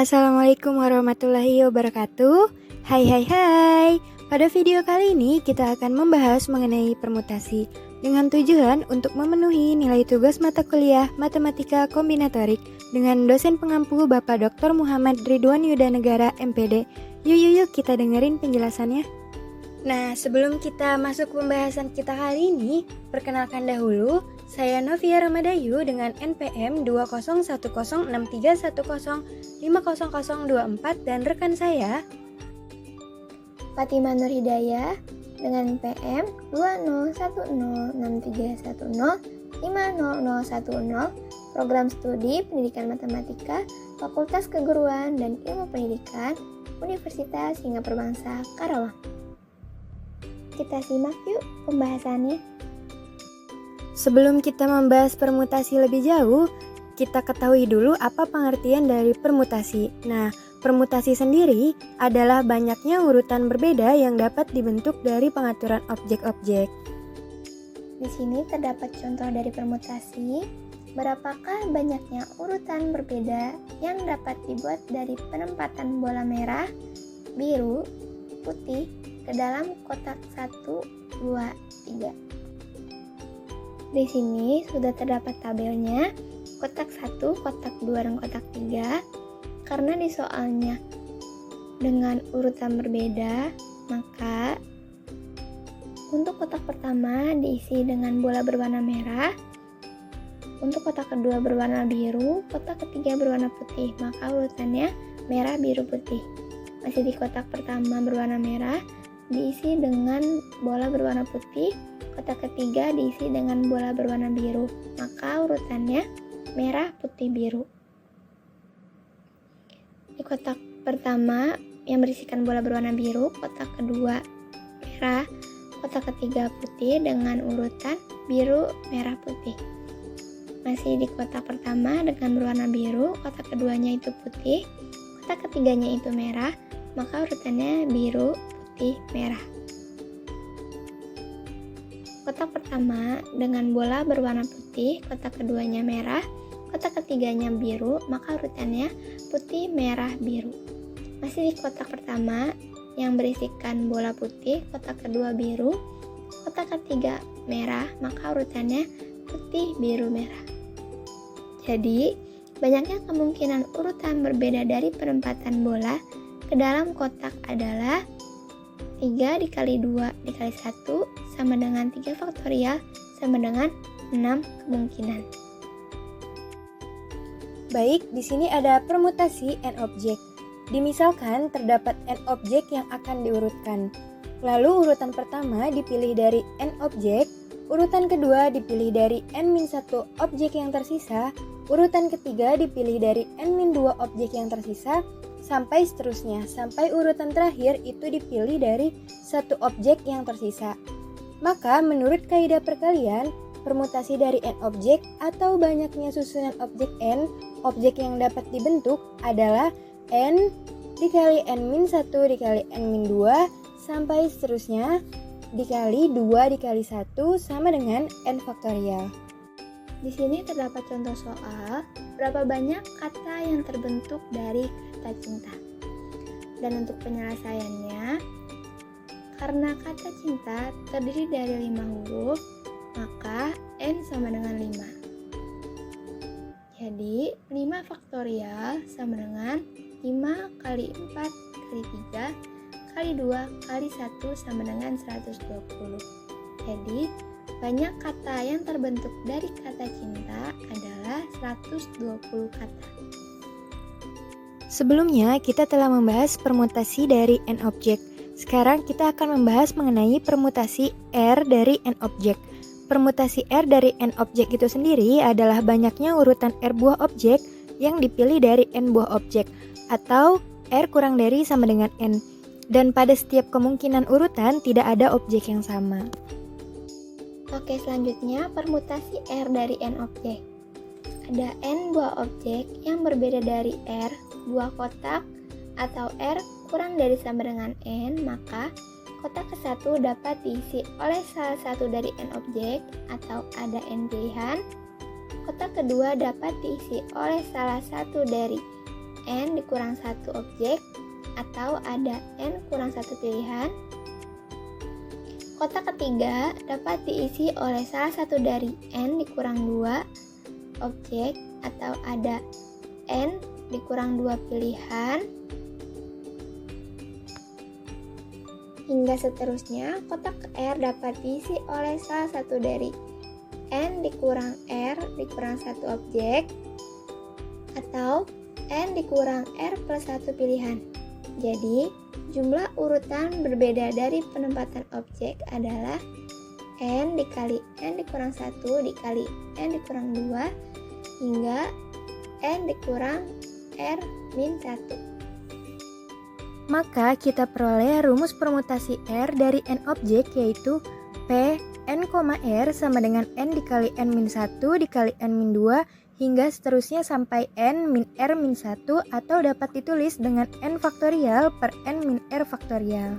Assalamualaikum warahmatullahi wabarakatuh. Hai hai hai. Pada video kali ini kita akan membahas mengenai permutasi dengan tujuan untuk memenuhi nilai tugas mata kuliah Matematika Kombinatorik dengan dosen pengampu Bapak Dr. Muhammad Ridwan Yudanegara MPD. Yuk kita dengerin penjelasannya. Nah, sebelum kita masuk pembahasan kita kali ini, perkenalkan dahulu, saya Novia Ramadayu dengan NPM 2016310500024 dan rekan saya Fatimah Nur Hidayah dengan NPM 2016310500010, Program Studi Pendidikan Matematika, Fakultas Keguruan dan Ilmu Pendidikan, Universitas Singapura Bangsa, Karawang. Kita simak yuk pembahasannya. Sebelum kita membahas permutasi lebih jauh, kita ketahui dulu apa pengertian dari permutasi. Nah, permutasi sendiri adalah banyaknya urutan berbeda yang dapat dibentuk dari pengaturan objek-objek. Di sini terdapat contoh dari permutasi. Berapakah banyaknya urutan berbeda yang dapat dibuat dari penempatan bola merah, biru, putih ke dalam kotak 1, 2, 3. Di sini sudah terdapat tabelnya, kotak 1, kotak 2, dan kotak 3. Karena di soalnya dengan urutan berbeda, maka untuk kotak pertama diisi dengan bola berwarna merah, untuk kotak kedua berwarna biru, kotak ketiga berwarna putih, maka urutannya merah, biru, putih. Masih di kotak pertama berwarna merah, diisi dengan bola berwarna putih, kotak ketiga diisi dengan bola berwarna biru, maka urutannya merah, putih, biru. Di kotak pertama yang berisikan bola berwarna biru, kotak kedua merah, kotak ketiga putih dengan urutan biru, merah, putih. Masih di kotak pertama dengan berwarna biru, kotak keduanya itu putih, kotak ketiganya itu merah, maka urutannya biru, putih, merah. Kotak pertama dengan bola berwarna putih, kotak keduanya merah, kotak ketiganya biru, maka urutannya putih, merah, biru. Masih di kotak pertama yang berisikan bola putih, kotak kedua biru, kotak ketiga merah, maka urutannya putih, biru, merah. Jadi, banyaknya kemungkinan urutan berbeda dari penempatan bola ke dalam kotak adalah 3 dikali 2 dikali 1 sama dengan 3 faktorial sama dengan 6 kemungkinan. Baik, di sini ada permutasi n objek. Dimisalkan terdapat n objek yang akan diurutkan. Lalu urutan pertama dipilih dari n objek, urutan kedua dipilih dari n-1 objek yang tersisa, urutan ketiga dipilih dari n-2 objek yang tersisa, sampai seterusnya, sampai urutan terakhir itu dipilih dari satu objek yang tersisa. Maka menurut kaidah perkalian, permutasi dari n objek atau banyaknya susunan objek n, objek yang dapat dibentuk adalah n dikali n-1 dikali n-2 sampai seterusnya dikali 2 dikali 1 sama dengan n faktorial. Di sini terdapat contoh soal berapa banyak kata yang terbentuk dari kata cinta. Dan untuk penyelesaiannya, karena kata cinta terdiri dari 5 huruf, maka n sama dengan 5. Jadi 5 faktorial sama dengan 5 kali 4 kali 3 kali 2 kali 1 sama dengan 120. Jadi banyak kata yang terbentuk dari kata cinta adalah 120 kata. Sebelumnya kita telah membahas permutasi dari n objek. Sekarang kita akan membahas mengenai permutasi R dari n objek. Permutasi R dari n objek itu sendiri adalah banyaknya urutan R buah objek yang dipilih dari n buah objek, atau R kurang dari sama dengan n. Dan pada setiap kemungkinan urutan tidak ada objek yang sama. Oke, selanjutnya permutasi R dari n objek. Ada n buah objek yang berbeda dari R buah kotak atau R kurang dari sama dengan n, maka kotak ke-1 dapat diisi oleh salah satu dari n objek atau ada n pilihan. Kotak kedua dapat diisi oleh salah satu dari n dikurang 1 objek atau ada n kurang 1 pilihan. Kotak ketiga dapat diisi oleh salah satu dari n dikurang 2 objek atau ada n dikurang 2 pilihan. Hingga seterusnya, kotak R dapat diisi oleh salah satu dari n dikurang r dikurang 1 objek atau n dikurang r plus 1 pilihan. Jadi, jumlah urutan berbeda dari penempatan objek adalah n dikali n dikurang 1 dikali n dikurang 2 hingga n dikurang r min 1. Maka kita peroleh rumus permutasi R dari n objek yaitu P n, R sama dengan n dikali n min 1 dikali n min 2 hingga seterusnya sampai n min r min 1 atau dapat ditulis dengan n faktorial per n min r faktorial.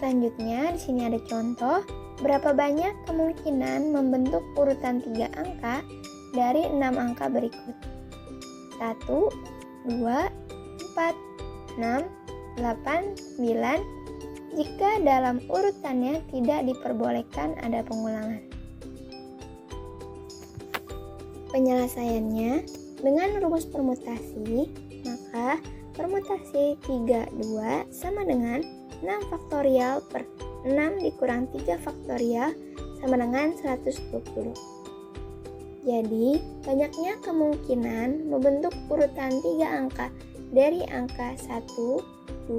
Selanjutnya di sini ada contoh berapa banyak kemungkinan membentuk urutan 3 angka dari 6 angka berikut. 1, 2, 4, 6, 8, 9 jika dalam urutannya tidak diperbolehkan ada pengulangan. Penyelesaiannya dengan rumus permutasi, maka permutasi 3, 2 sama dengan 6 faktorial per 6 dikurang 3 faktorial sama dengan 120. Jadi, banyaknya kemungkinan membentuk urutan 3 angka dari angka 1, 2,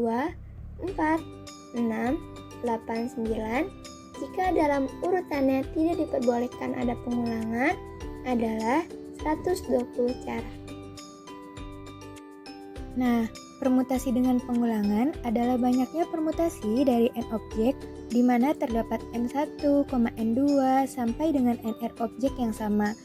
4, 6, 8, 9 jika dalam urutannya tidak diperbolehkan ada pengulangan adalah 120 cara. Nah, permutasi dengan pengulangan adalah banyaknya permutasi dari n objek di mana terdapat n1, n2 sampai dengan nr objek yang sama.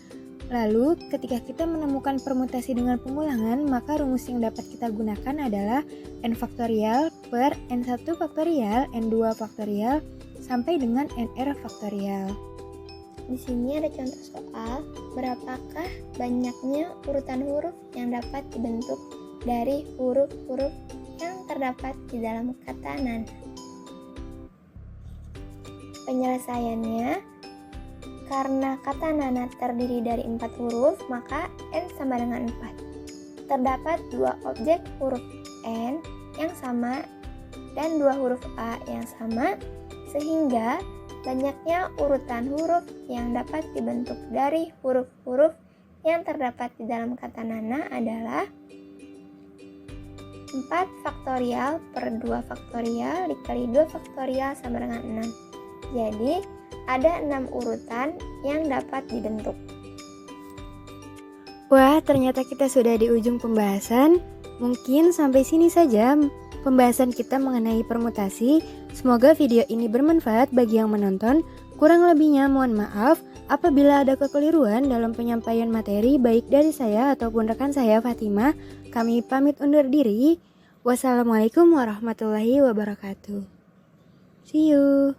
Lalu, ketika kita menemukan permutasi dengan pengulangan, maka rumus yang dapat kita gunakan adalah n faktorial per n1 faktorial, n2 faktorial, sampai dengan nr faktorial. Di sini ada contoh soal, berapakah banyaknya urutan huruf yang dapat dibentuk dari huruf-huruf yang terdapat di dalam kata nana. Penyelesaiannya, karena kata nana terdiri dari 4 huruf, maka n sama dengan 4. Terdapat 2 objek huruf n yang sama dan 2 huruf a yang sama, sehingga banyaknya urutan huruf yang dapat dibentuk dari huruf-huruf yang terdapat di dalam kata nana adalah 4 faktorial per 2 faktorial dikali 2 faktorial sama dengan 6. Jadi, ada 6 urutan yang dapat dibentuk. Wah, ternyata kita sudah di ujung pembahasan. Mungkin sampai sini saja pembahasan kita mengenai permutasi. Semoga video ini bermanfaat bagi yang menonton. Kurang lebihnya mohon maaf apabila ada kekeliruan dalam penyampaian materi baik dari saya ataupun rekan saya Fatimah. Kami pamit undur diri. Wassalamualaikum warahmatullahi wabarakatuh. See you.